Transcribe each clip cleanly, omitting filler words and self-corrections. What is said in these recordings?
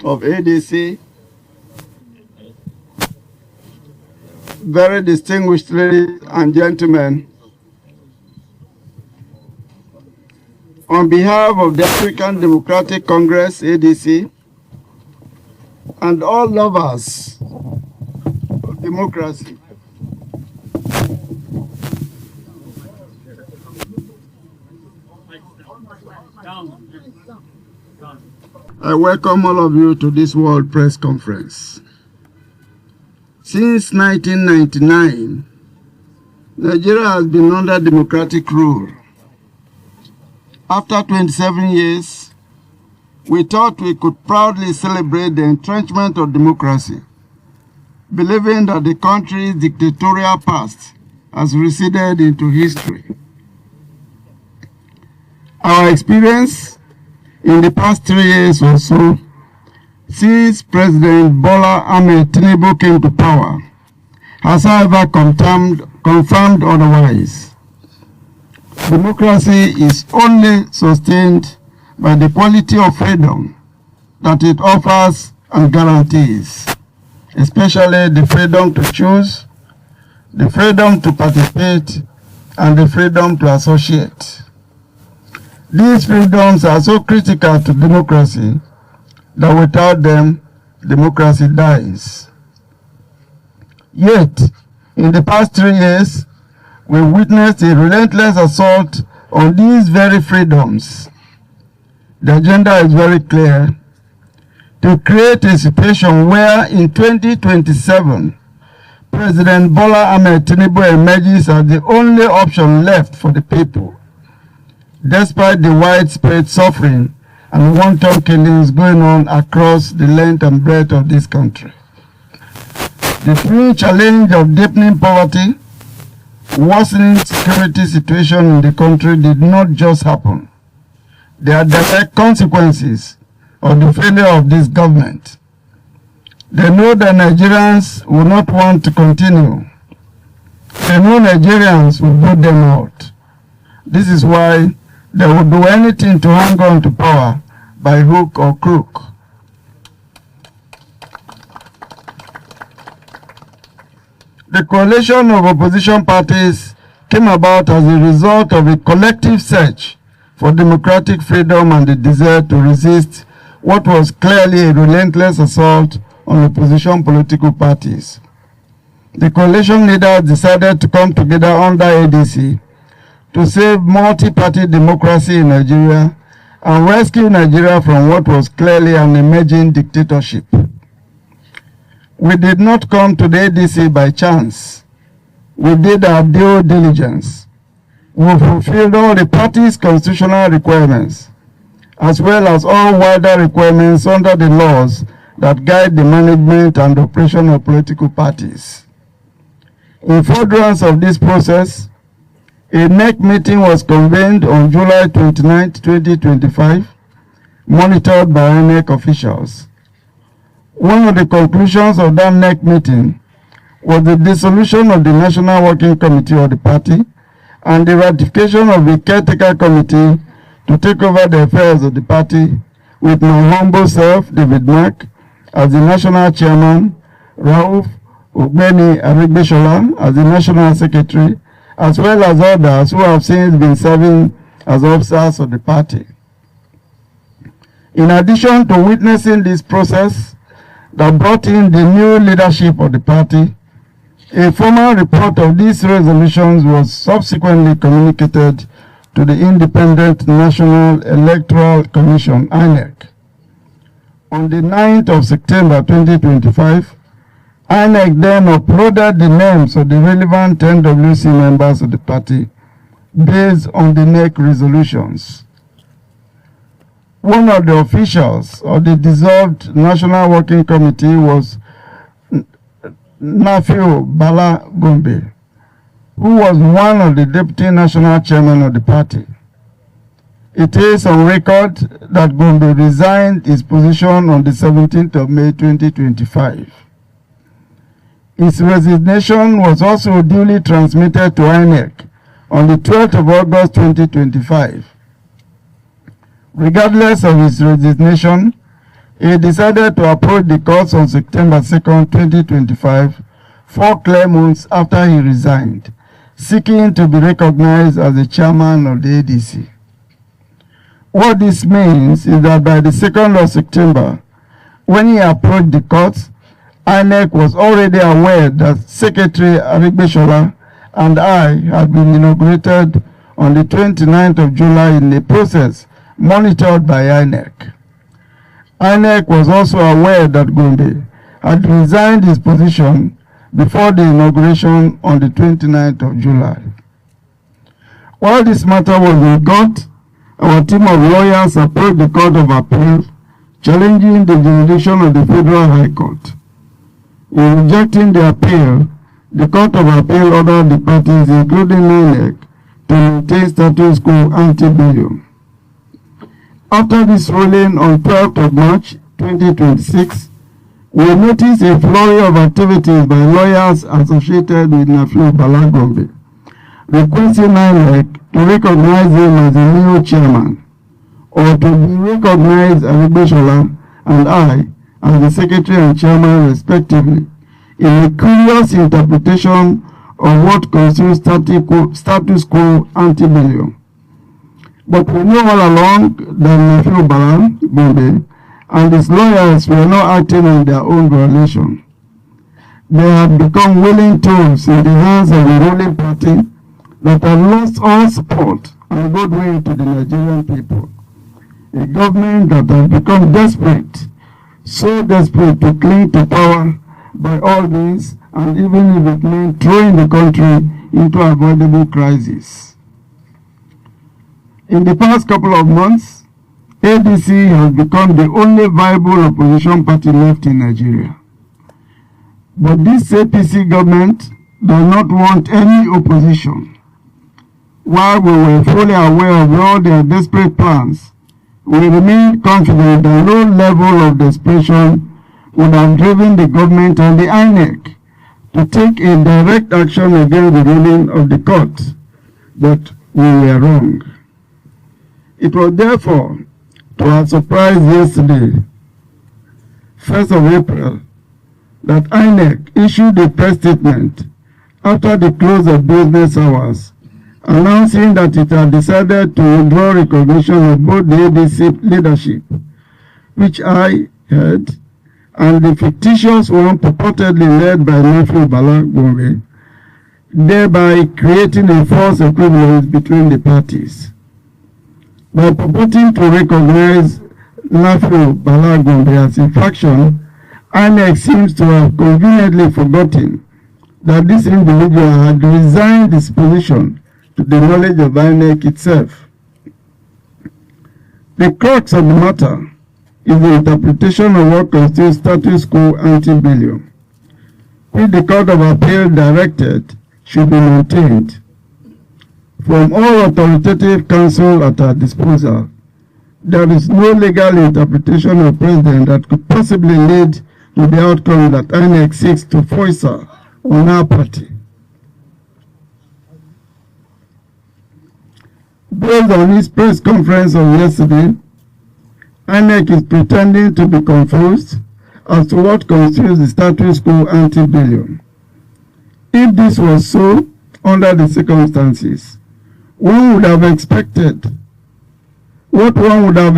of ADC, very distinguished ladies and gentlemen, on behalf of the African Democratic Congress, ADC, and all lovers of democracy, I welcome all of you to this World Press Conference. Since 1999, Nigeria has been under democratic rule. After 27 years, we thought we could proudly celebrate the entrenchment of democracy, believing that the country's dictatorial past has receded into history. Our experience in the past 3 years or so, since President Bola Ahmed Tinubu came to power, has however confirmed otherwise. Democracy is only sustained by the quality of freedom that it offers and guarantees, especially the freedom to choose, the freedom to participate, and the freedom to associate. These freedoms are so critical to democracy that without them, democracy dies. Yet, in the past 3 years, we witnessed a relentless assault on these very freedoms. The agenda is very clear: to create a situation where in 2027, President Bola Ahmed Tinubu emerges as the only option left for the people, despite the widespread suffering and wanton killings going on across the length and breadth of this country. The twin challenge of deepening poverty, worsening security situation in the country did not just happen. They are direct consequences of the failure of this government. They know that Nigerians will not want to continue. They know Nigerians will vote them out. This is why they will do anything to hang on to power by hook or crook. The coalition of opposition parties came about as a result of a collective search for democratic freedom and the desire to resist what was clearly a relentless assault on opposition political parties. The coalition leaders decided to come together under ADC to save multi-party democracy in Nigeria and rescue Nigeria from what was clearly an emerging dictatorship. We did not come to the ADC by chance. We did our due diligence. We fulfilled all the party's constitutional requirements, as well as all wider requirements under the laws that guide the management and operation of political parties. In furtherance of this process, a INEC meeting was convened on July 29, 2025, monitored by INEC officials. One of the conclusions of that INEC meeting was the dissolution of the National Working Committee of the party and the ratification of the caretaker committee to take over the affairs of the party, with my humble self, David Mark, as the national chairman, Rauf Ogbeni Arigbeshola as the national secretary, as well as others who have since been serving as officers of the party. In addition to witnessing this process that brought in the new leadership of the party, a formal report of these resolutions was subsequently communicated to the Independent National Electoral Commission, INEC. On the 9th of September 2025, INEC then uploaded the names of the relevant NWC members of the party based on the INEC resolutions. One of the officials of the dissolved National Working Committee was Nafiu Bala Gombe, who was one of the deputy national chairman of the party. It is on record that Gombe resigned his position on the 17th of May 2025. His resignation was also duly transmitted to INEC on the 12th of August 2025. Regardless of his resignation, he decided to approach the courts on September 2nd, 2025, 4 clear months after he resigned, seeking to be recognized as the chairman of the ADC. What this means is that by the 2nd of September, when he approached the courts, INEC was already aware that Secretary Arigbeshola and I had been inaugurated on the 29th of July in a process monitored by INEC. INEC was also aware that Gombe had resigned his position before the inauguration on the 29th of July. While this matter was in court, our team of lawyers approached the Court of Appeal, challenging the jurisdiction of the Federal High Court. In rejecting the appeal, the Court of Appeal ordered the parties, including INEC, to maintain status quo ante bellum. After this ruling on 12th of March 2026, we noticed a flurry of activities by lawyers associated with Nafiu Bala Gombe, requesting INEC to recognize him as the new chairman, or to recognize Arigbeshola and I as the secretary and chairman respectively, in a curious interpretation of what constitutes status quo ante bellum. But we know all along that Nafiu Bala Gombe and his lawyers were not acting on their own violation. They have become willing tools in the hands of the ruling party that have lost all support and goodwill to the Nigerian people. A government that has become desperate, so desperate to cling to power by all means, and even if it meant throwing the country into avoidable crisis. In the past couple of months, ADC has become the only viable opposition party left in Nigeria. But this APC government does not want any opposition. While we were fully aware of all their desperate plans, we remain confident that no level of desperation would have driven the government and the INEC to take a direct action against the ruling of the court. But we were wrong. It was therefore to our surprise yesterday, 1st of April, that INEC issued a press statement after the close of business hours, announcing that it had decided to withdraw recognition of both the ADC leadership, which I heard, and the fictitious one purportedly led by Nafiu Bala Gombe, thereby creating a false equivalence between the parties. By purporting to recognize Nafiu Bala Gombe as a faction, INEC seems to have conveniently forgotten that this individual had resigned his position to the knowledge of INEC itself. The crux of the matter is the interpretation of what constitutes status quo ante bellum, which the Court of Appeal directed should be maintained. From all authoritative counsel at our disposal, there is no legal interpretation of precedent that could possibly lead to the outcome that INEC seeks to foistle on our party. Based on his press conference of yesterday, INEC is pretending to be confused as to what constitutes the status quo ante bellum. If this was so, under the circumstances, what one would have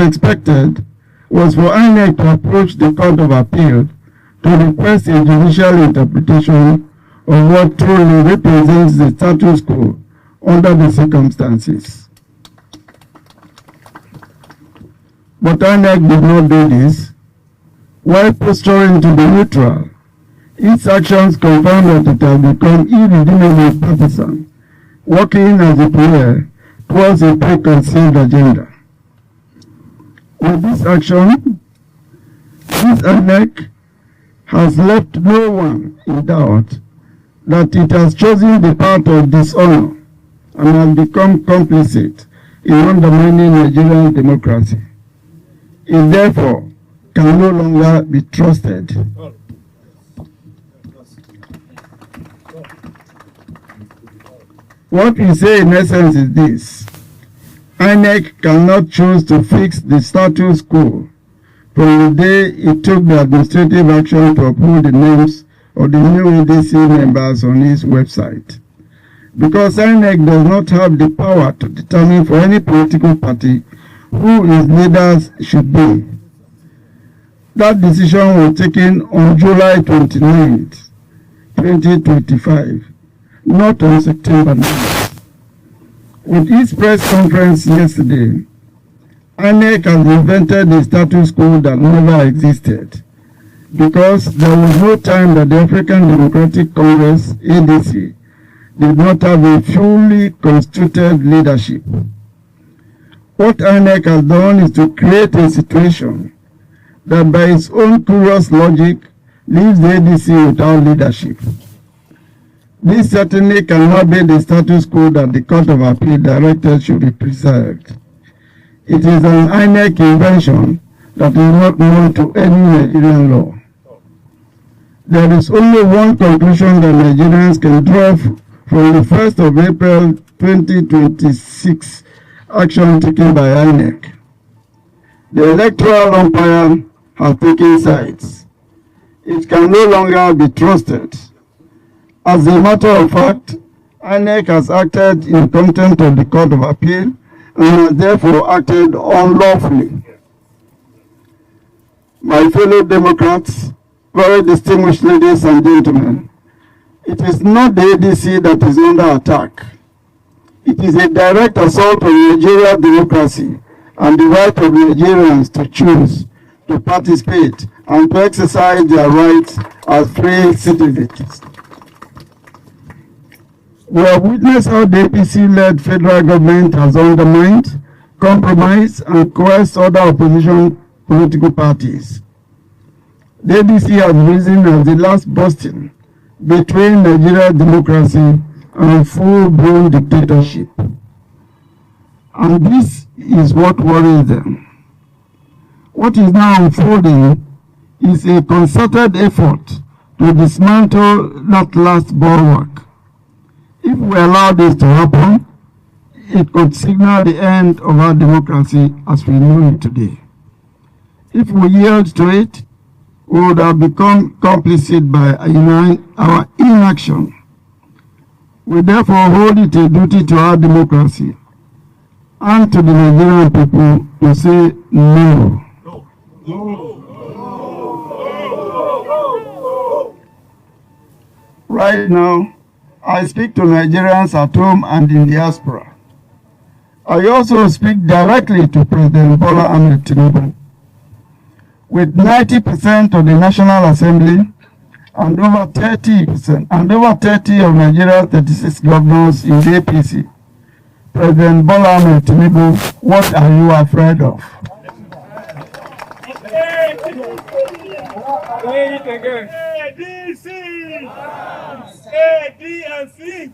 expected was for INEC to approach the Court of Appeal to request a judicial interpretation of what truly represents the status quo under the circumstances. But INEC did not do this. While posturing to be neutral, its actions confirm that it has become irredeemably partisan, working as it were towards a preconceived agenda. With this action, this INEC has left no one in doubt that it has chosen the path of dishonor and has become complicit in undermining Nigerian democracy. It therefore can no longer be trusted. What we say in essence is this: INEC cannot choose to fix the status quo from the day it took the administrative action to uphold the names of the new ADC members on its website. Because INEC does not have the power to determine for any political party who its leaders should be. That decision was taken on July 29th, 2025, not on September 9th. With its press conference yesterday, INEC has invented a status quo that never existed, because there was no time that the African Democratic Congress, ADC, did not have a fully constituted leadership. What INEC has done is to create a situation that by its own curious logic leaves the ADC without leadership. This certainly cannot be the status quo that the Court of Appeal directed should be preserved. It is an INEC invention that is not known to any Nigerian law. There is only one conclusion that Nigerians can draw from the 1st of April 2026 action taken by INEC. The electoral umpire has taken sides. It can no longer be trusted. As a matter of fact, INEC has acted in contempt of the Court of Appeal and has therefore acted unlawfully. My fellow Democrats, very distinguished ladies and gentlemen, it is not the ADC that is under attack. It is a direct assault on Nigerian democracy and the right of Nigerians to choose, to participate, and to exercise their rights as free citizens. We have witnessed how the APC-led federal government has undermined, compromised, and coerced other opposition political parties. The ADC has risen as the last bastion between Nigerian democracy and full-blown dictatorship. And this is what worries them. What is now unfolding is a concerted effort to dismantle that last bulwark. If we allow this to happen, it could signal the end of our democracy as we know it today. If we yield to it, we would have become complicit by our inaction. We therefore hold it a duty to our democracy and to the Nigerian people to say no. Right now, I speak to Nigerians at home and in diaspora. I also speak directly to President Bola Ahmed Tinubu. With 90% of the National Assembly and over 30% of Nigeria's 36 governors in the APC, President Bola Ahmed Tinubu, what are you afraid of? ADC! ADC!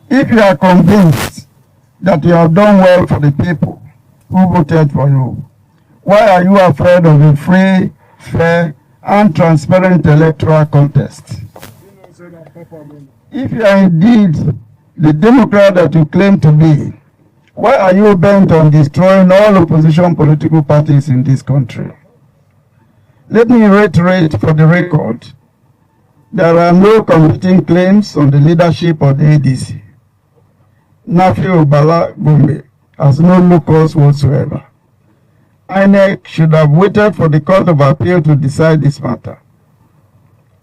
If you are convinced that you have done well for the people who voted for you, why are you afraid of a free, fair, and transparent electoral contest? If you are indeed the Democrat that you claim to be, why are you bent on destroying all opposition political parties in this country? Let me reiterate for the record, there are no competing claims on the leadership of the ADC. Nafi Bala Gombe has no locus whatsoever. INEC should have waited for the Court of Appeal to decide this matter.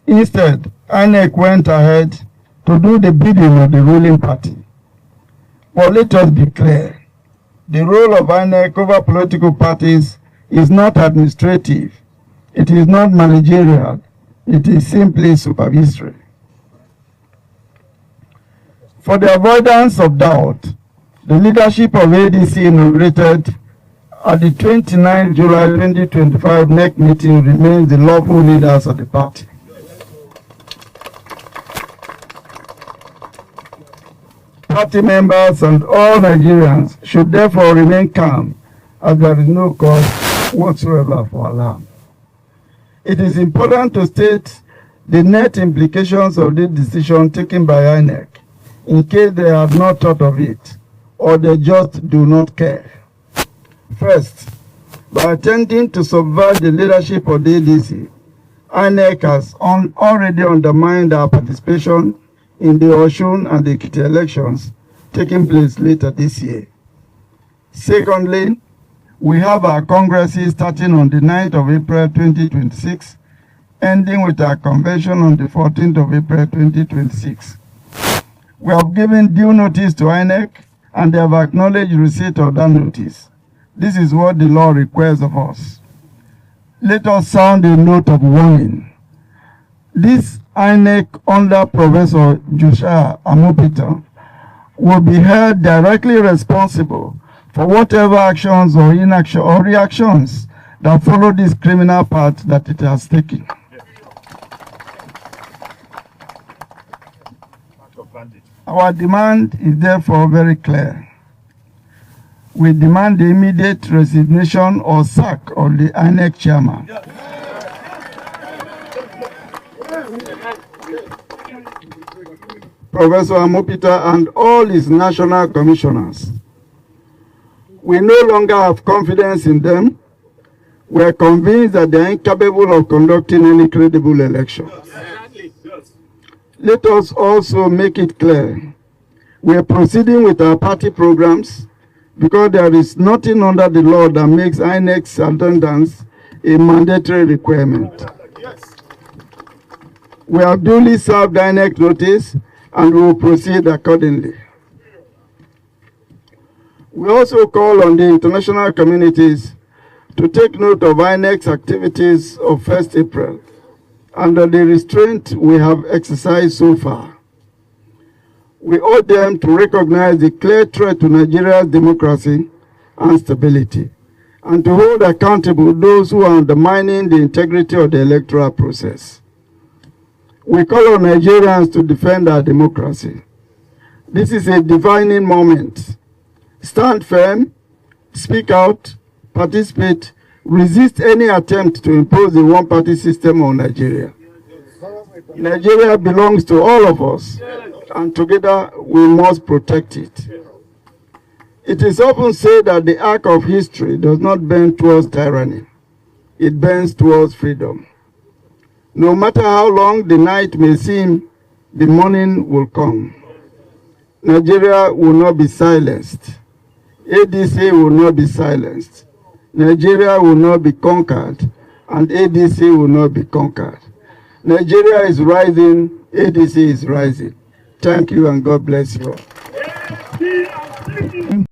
Instead, INEC went ahead to do the bidding of the ruling party. But let us be clear, the role of INEC over political parties is not administrative, it is not managerial, it is simply supervisory. For the avoidance of doubt, the leadership of ADC inaugurated at the 29th July 2025 NEC meeting remains the lawful leaders of the party. Party members and all Nigerians should therefore remain calm, as there is no cause whatsoever for alarm. It is important to state the net implications of this decision taken by INEC, in case they have not thought of it, or they just do not care. First, by attempting to subvert the leadership of the ADC, INEC has already undermined our participation in the Osun and the Ekiti elections taking place later this year. Secondly, we have our congresses starting on the 9th of April 2026, ending with our convention on the 14th of April 2026. We have given due notice to INEC and they have acknowledged receipt of that notice. This is what the law requires of us. Let us sound a note of warning. This INEC under Professor Joshua Amopita will be held directly responsible for whatever actions or inaction or reactions that follow this criminal path that it has taken. Our demand is therefore very clear. We demand the immediate resignation or sack of the INEC chairman. Professor Amopita and all his national commissioners. We no longer have confidence in them. We are convinced that they are incapable of conducting any credible election. Let us also make it clear, we are proceeding with our party programs because there is nothing under the law that makes INEC's attendance a mandatory requirement. We have duly served INEC notice and we will proceed accordingly. We also call on the international communities to take note of INEC's activities of 1st April under the restraint we have exercised so far. We urge them to recognize the clear threat to Nigeria's democracy and stability, and to hold accountable those who are undermining the integrity of the electoral process. We call on Nigerians to defend our democracy. This is a defining moment. Stand firm, speak out, participate, resist any attempt to impose the one-party system on Nigeria. Nigeria belongs to all of us, and together we must protect it. It is often said that the arc of history does not bend towards tyranny. It bends towards freedom. No matter how long the night may seem, the morning will come. Nigeria will not be silenced. ADC will not be silenced. Nigeria will not be conquered, and ADC will not be conquered. Nigeria is rising, ADC is rising. Thank you and God bless you all.